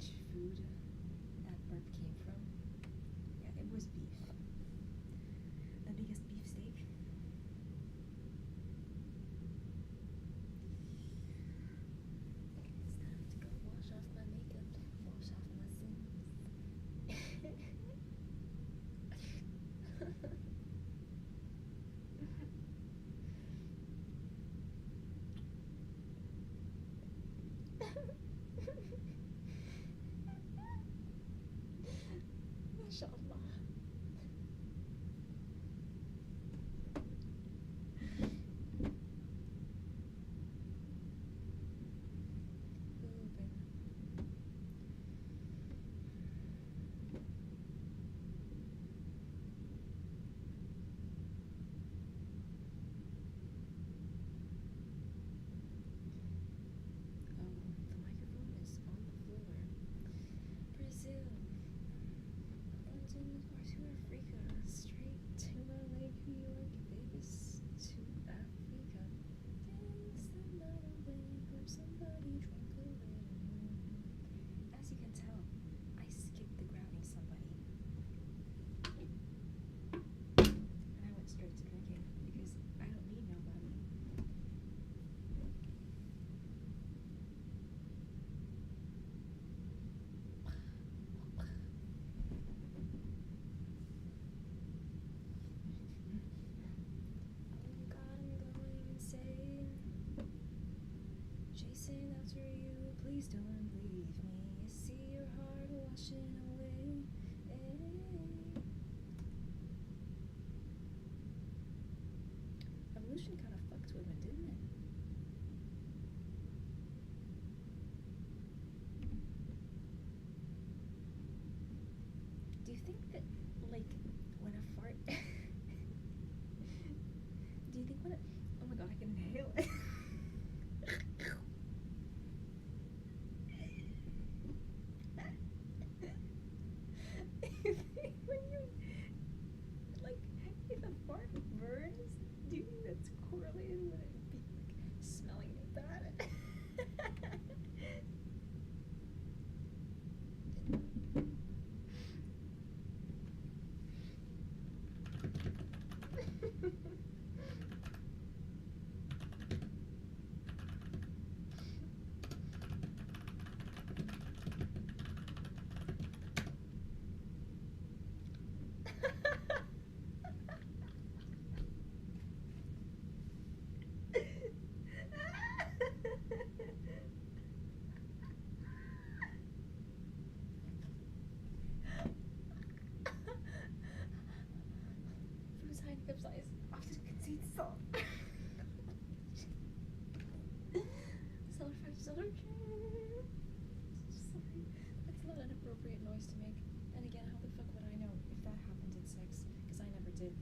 which food that burp came from? Yeah, it was beef. The biggest beef steak. It's time to go wash off my makeup, wash off my sins. Mashallah. Oh, the microphone is on the floor. Brazil. London or to Africa. Straight to LA, New York, Vegas to Africa. Dance the night away. Hope somebody drank a little more. As you can tell, I skipped the grabbing somebody. And I went straight to drinking because I don't need nobody. Oh God, I'm going insane. Chasing after you, please don't leave me. I see your heart washing away. Evolution kind of fucked with me, didn't it? Do you think that, like, when a fart... Do you think when it... Oh my god, I can inhale it. You think when you... Like, if a fart burns, do you think that's correlated with it being, like, smelling bad? Fruitsein Fipsize after conceit salt. Sorry. Sorry. That's not an appropriate noise to make. And again, how the fuck would I know if that happened in sex? Because I never did.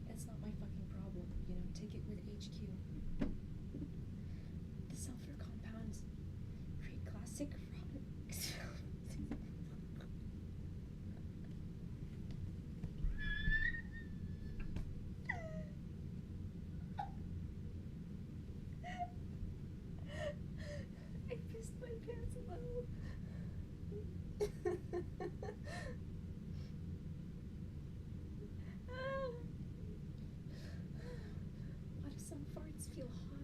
It's not my fucking problem, you know? Take it with HQ. The sulfur compounds create classic rotten I pissed my pants low. Why do some farts feel hot?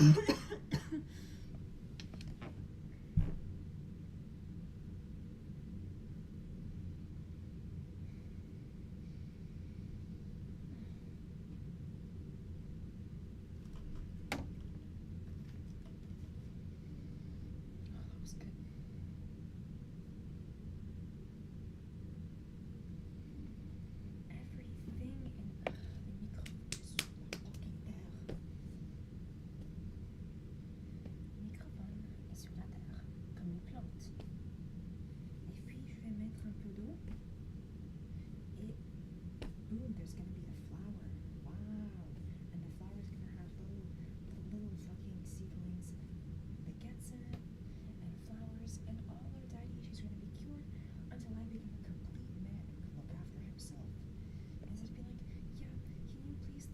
that was good. Everything in le microphone est sur la fucking terre. Le microphone est sur la terre, comme une plante. Et puis je vais mettre un peu d'eau. Et boom, there's gonna be a flower. Wow. And the flower's gonna have little fucking seedlings that gets in it, and flowers, and all our daddy issues are gonna be cured until I become a complete man who can look after himself. Instead of being like, yeah, can you please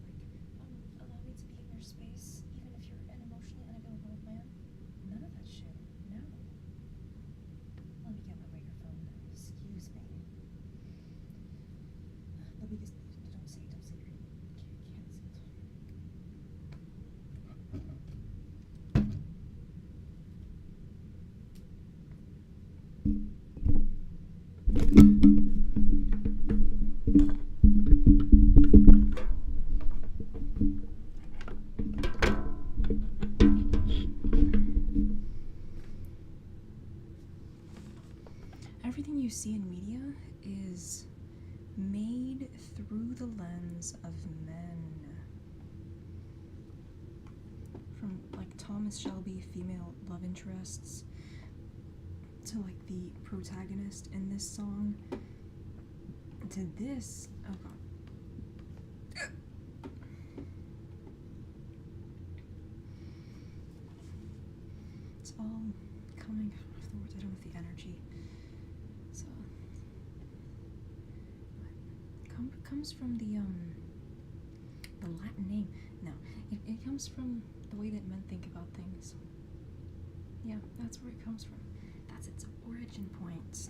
allow me to be in your space, even if you're an emotionally unavailable man? None of that shit. No. Let me get my microphone. Excuse me. But because don't say you're cancelled. Everything you see in media is made through the lens of men. From like Thomas Shelby, female love interests, to like the protagonist in this song, to this, oh god. It's all coming afterwards. I don't have the energy. So it comes from the Latin name. No, it comes from the way that men think about things. Yeah, that's where it comes from. That's its origin point.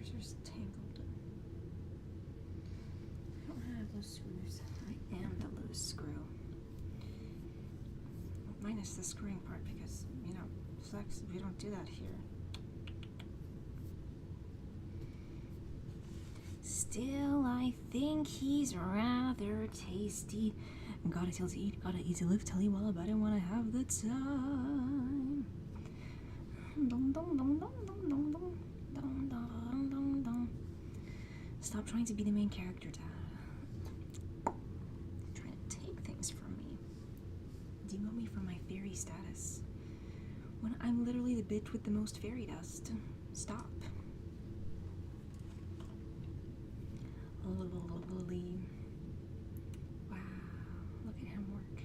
Are tangled. I don't have those screws. I am the loose screw. Minus the screwing part because, you know, sex, we don't do that here. Still, I think he's rather tasty. Got a tail to eat, got to eat to live. Tell you all about it when I have the time. Dum, dum, dum, dum, dum, dum, dum. Stop trying to be the main character, Dad. You're trying to take things from me. Demote me from my fairy status. When I'm literally the bitch with the most fairy dust. Stop. Lily. Wow, look at him work.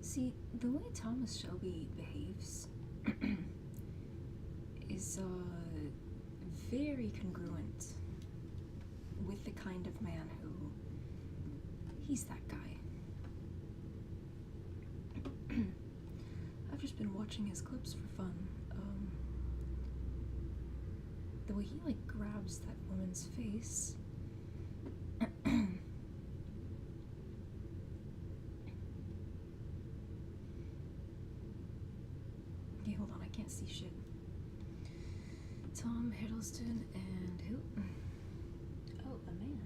See, the way Thomas Shelby behaves is very congruent with the kind of man who he's that guy. I've just been watching his clips for fun. The way he like grabs that woman's face. Okay, hold on, I can't see shit. Tom Hiddleston and who? Oh, a man.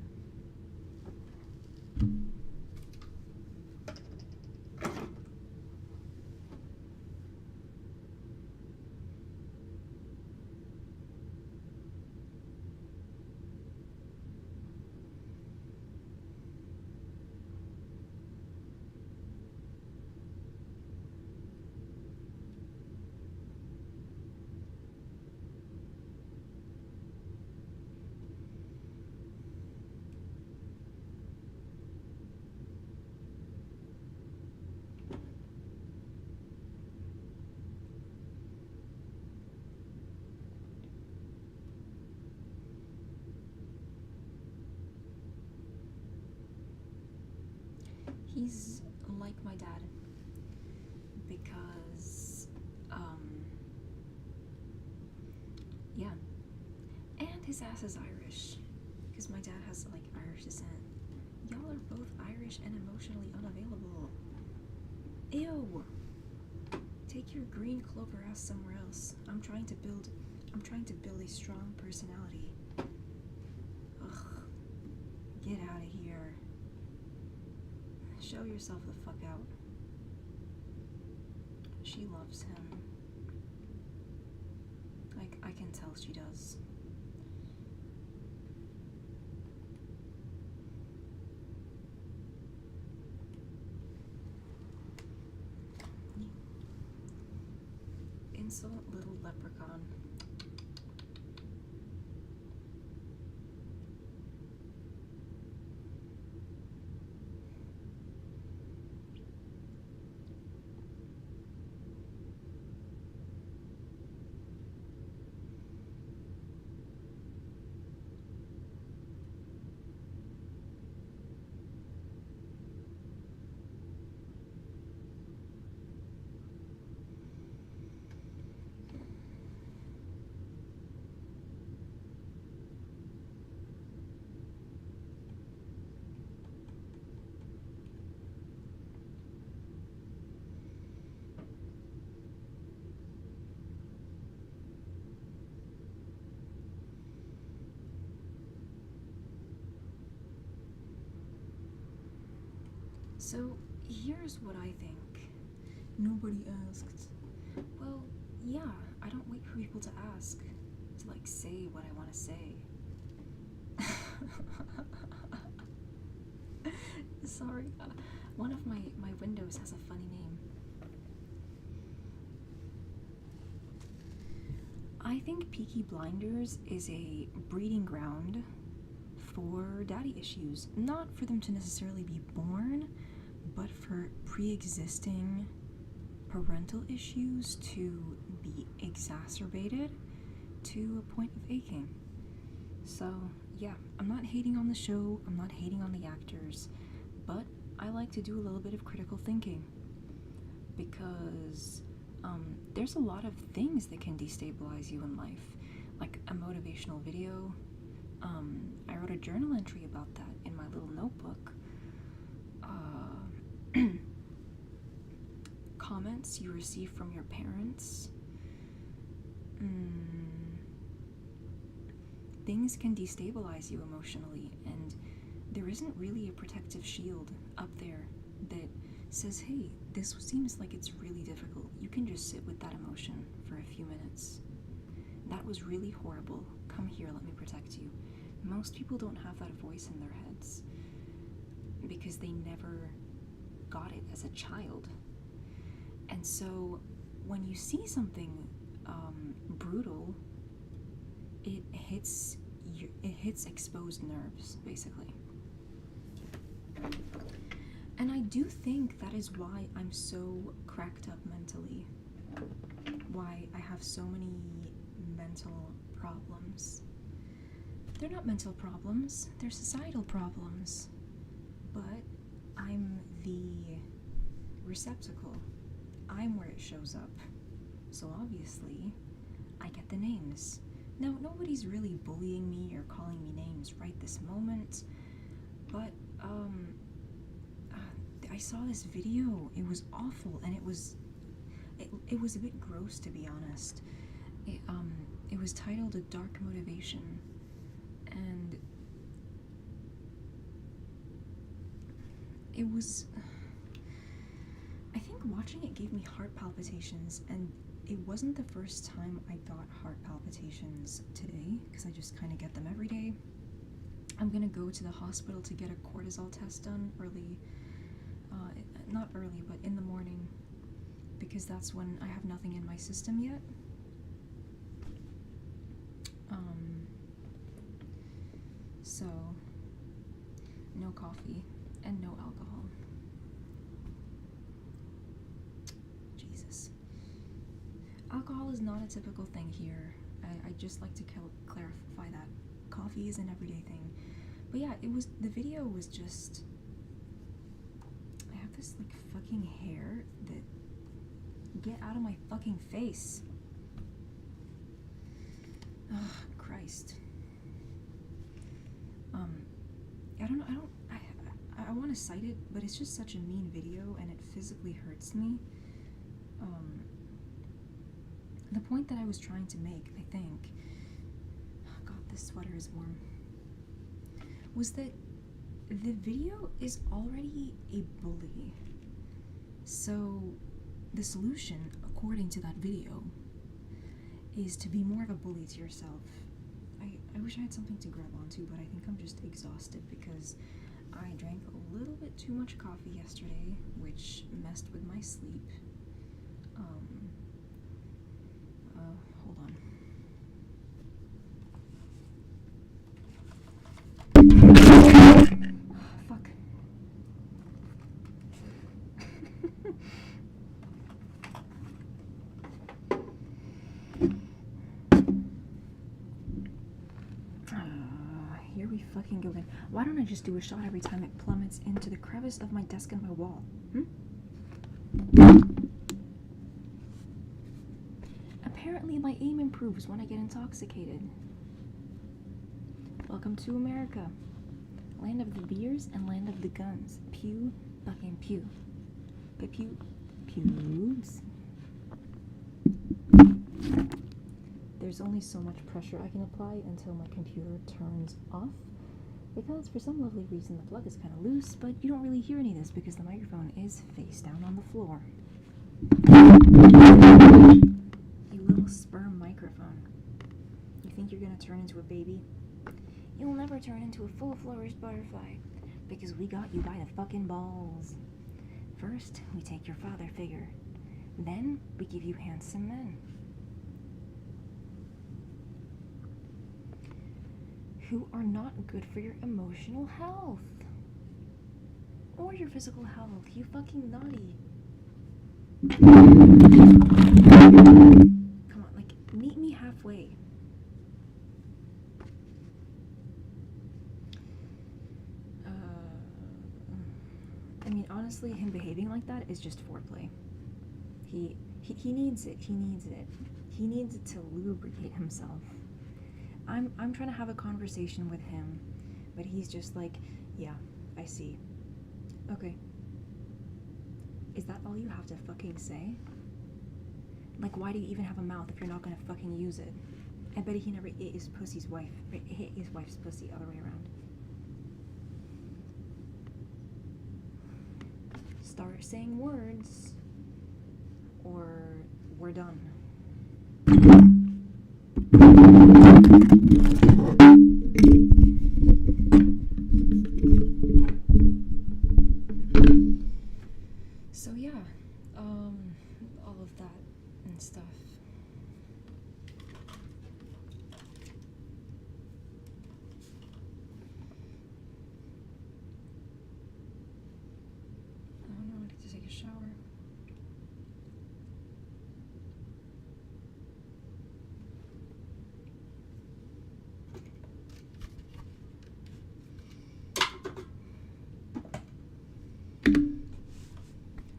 He's like my dad because, yeah. And his ass is Irish because my dad has, like, Irish descent. Y'all are both Irish and emotionally unavailable. Ew! Take your green clover ass somewhere else. I'm trying to build a strong personality. Ugh. Get out of here. Show yourself the fuck out. She loves him. Like, I can tell she does. Insolent little leprechaun. So, here's what I think. Nobody asked. Well, yeah, I don't wait for people to ask to, like, say what I want to say. Sorry, one of my windows has a funny name. I think Peaky Blinders is a breeding ground for daddy issues. Not for them to necessarily be born, but for pre-existing parental issues to be exacerbated to a point of aching. So, yeah, I'm not hating on the show, I'm not hating on the actors, but I like to do a little bit of critical thinking because there's a lot of things that can destabilize you in life, like a motivational video. I wrote a journal entry about that in my little notebook. Comments you receive from your parents. Things can destabilize you emotionally, and there isn't really a protective shield up there that says, hey, this seems like it's really difficult. You can just sit with that emotion for a few minutes. That was really horrible. Come here, let me protect you. Most people don't have that voice in their heads because they never got it as a child. And so when you see something brutal, it hits exposed nerves, basically. And I do think that is why I'm so cracked up mentally. Why I have so many mental problems. They're not mental problems, they're societal problems. But I'm the receptacle. I'm where it shows up. So obviously, I get the names. Now, nobody's really bullying me or calling me names right this moment, but, I saw this video. It was awful, and it was a bit gross, to be honest. It was titled A Dark Motivation, and it was, I think watching it gave me heart palpitations, and it wasn't the first time I got heart palpitations today, because I just kind of get them every day. I'm gonna go to the hospital to get a cortisol test done early, not early, but in the morning, because that's when I have nothing in my system yet. So, no coffee and no alcohol. Jesus. Alcohol is not a typical thing here. I just like to clarify that. Coffee is an everyday thing. But yeah, the video was just, I have this like fucking hair that, get out of my fucking face. Ugh, Christ. I want to cite it, but it's just such a mean video and it physically hurts me. The point that I was trying to make, I think, oh God, this sweater is warm, was that the video is already a bully. So the solution, according to that video, is to be more of a bully to yourself. I wish I had something to grab onto, but I think I'm just exhausted because I drank a little bit too much coffee yesterday, which messed with my sleep. Hold on. Fuck. Here we fucking go again. Why don't I just do a shot every time it plummets into the crevice of my desk and my wall? Apparently my aim improves when I get intoxicated. Welcome to America. Land of the beers and land of the guns. Pew fucking pew. Pew pubes. There's only so much pressure I can apply until my computer turns off, because for some lovely reason the plug is kind of loose, but you don't really hear any of this because the microphone is face down on the floor. You little sperm microphone. You think you're gonna turn into a baby? You'll never turn into a full-flourished butterfly, because we got you by the fucking balls. First, we take your father figure. Then, we give you handsome men. Who are not good for your emotional health. Or your physical health, you fucking naughty. Come on, like, meet me halfway. I mean, honestly, him behaving like that is just foreplay. He needs it. He needs it. He needs it to lubricate himself. I'm trying to have a conversation with him, but he's just like, yeah, I see. Okay. Is that all you have to fucking say? Like, why do you even have a mouth if you're not gonna fucking use it? I bet he never ate his pussy's wife. Hit his wife's pussy, other way around. Start saying words, or we're done. So yeah, all of that and stuff. shower.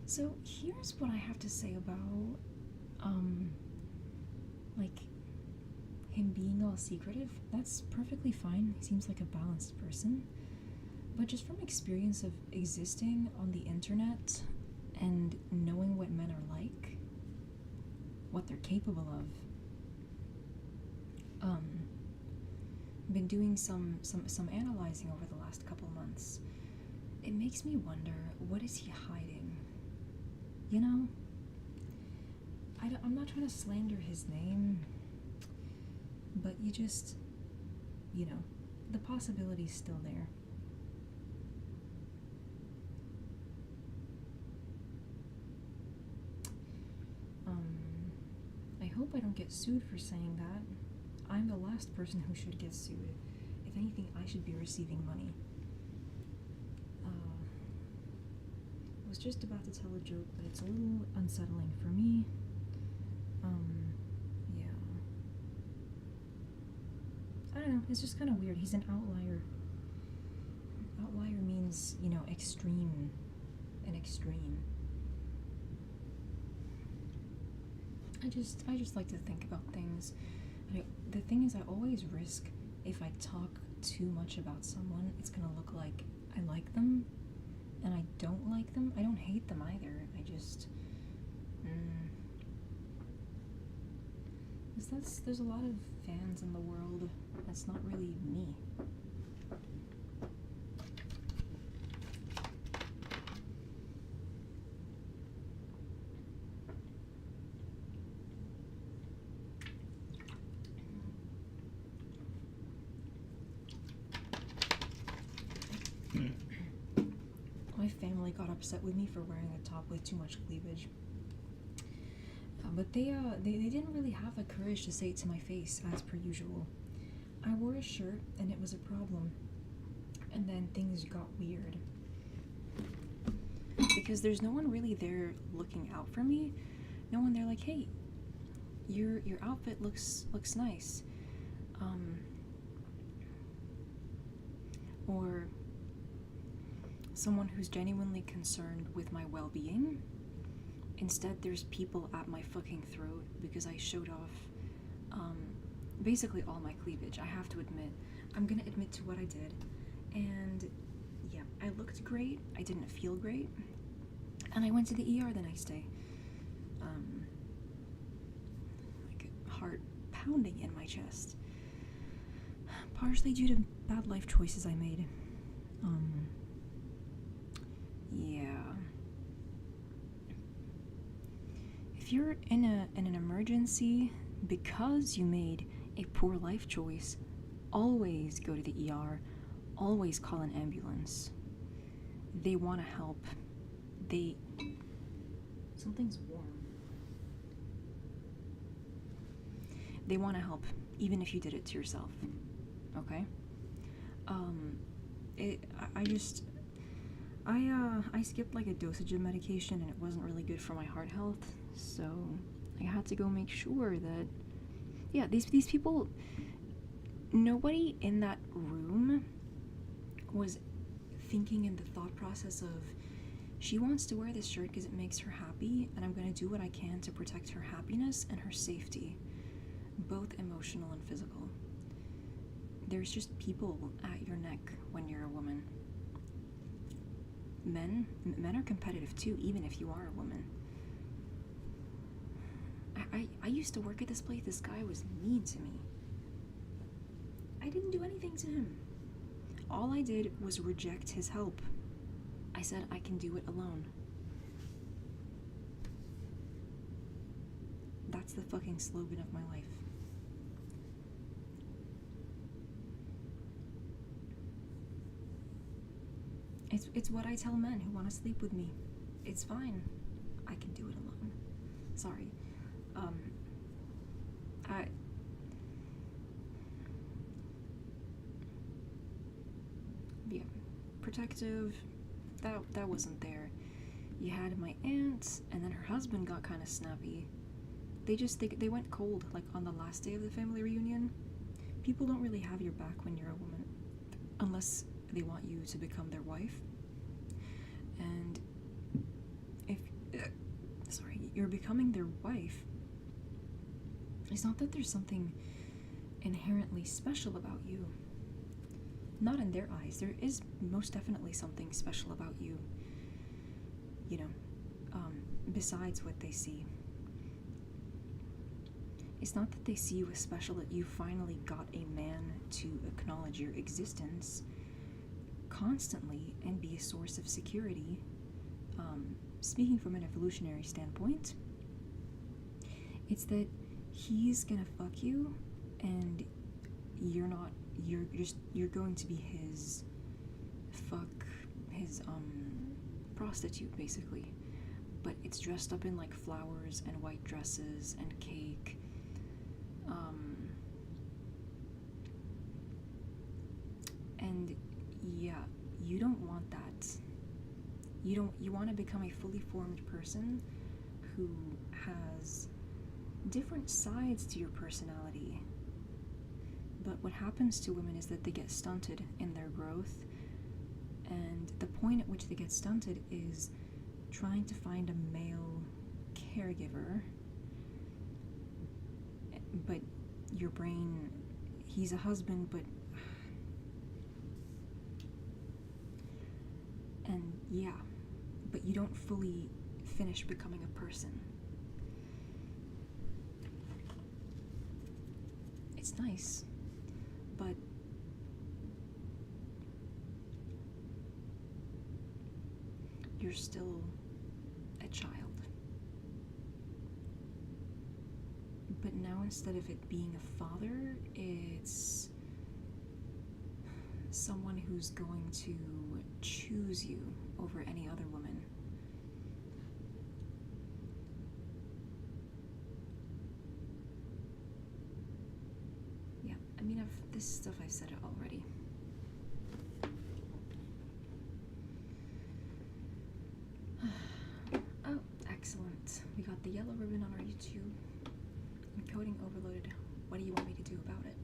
So here's what I have to say about, like, him being all secretive. That's perfectly fine. He seems like a balanced person. But just from experience of existing on the internet and knowing what men are like, what they're capable of, been doing some analyzing over the last couple months, it makes me wonder, what is he hiding? You know? I'm not trying to slander his name, but you just, you know, the possibility's still there. I hope I don't get sued for saying that. I'm the last person who should get sued. If anything, I should be receiving money. I was just about to tell a joke, but it's a little unsettling for me. Yeah. I don't know, it's just kind of weird. He's an outlier. Outlier means, you know, extreme. An extreme. I just like to think about things. The thing is, I always risk, if I talk too much about someone, it's gonna look like I like them, and I don't like them. I don't hate them either. I just, there's a lot of fans in the world. That's not really me. My family got upset with me for wearing a top with too much cleavage. But they didn't really have the courage to say it to my face, as per usual. I wore a shirt, and it was a problem. And then things got weird. Because there's no one really there looking out for me. No one there like, hey, your outfit looks nice. Or someone who's genuinely concerned with my well-being. Instead, there's people at my fucking throat because I showed off basically all my cleavage. I have to admit. I'm gonna admit to what I did. And yeah, I looked great. I didn't feel great. And I went to the ER the next day. Like heart pounding in my chest. Partially due to bad life choices I made. Yeah. If you're in an emergency because you made a poor life choice, always go to the ER. Always call an ambulance. They want to help. Something's warm. They want to help, even if you did it to yourself. Okay? I skipped like a dosage of medication and it wasn't really good for my heart health, so I had to go make sure that, yeah, these people, nobody in that room was thinking in the thought process of, she wants to wear this shirt because it makes her happy, and I'm going to do what I can to protect her happiness and her safety, both emotional and physical. There's just people at your neck when you're a woman. Men are competitive too, even if you are a woman. I used to work at this place. This guy was mean to me. I didn't do anything to him. All I did was reject his help. I said I can do it alone. That's the fucking slogan of my life. It's what I tell men who want to sleep with me. It's fine. I can do it alone. Sorry. Yeah, protective, that wasn't there. You had my aunt, and then her husband got kind of snappy. They went cold, like on the last day of the family reunion. People don't really have your back when you're a woman, unless they want you to become their wife. And if, you're becoming their wife, it's not that there's something inherently special about you. Not in their eyes. There is most definitely something special about you, besides what they see. It's not that they see you as special, that you finally got a man to acknowledge your existence constantly and be a source of security. Speaking from an evolutionary standpoint, it's that he's gonna fuck you and you're going to be his prostitute, basically. But it's dressed up in like flowers and white dresses and cake. And yeah, you don't want that. You want to become a fully formed person who has different sides to your personality. But what happens to women is that they get stunted in their growth, and the point at which they get stunted is trying to find a male caregiver. But your brain, he's a husband, but you don't fully finish becoming a person. It's nice, but you're still a child. But now, instead of it being a father, it's someone who's going to choose you over any other woman. Yeah, I mean, this stuff I've said it already. Oh, excellent. We got the yellow ribbon on our YouTube. Encoding overloaded. What do you want me to do about it?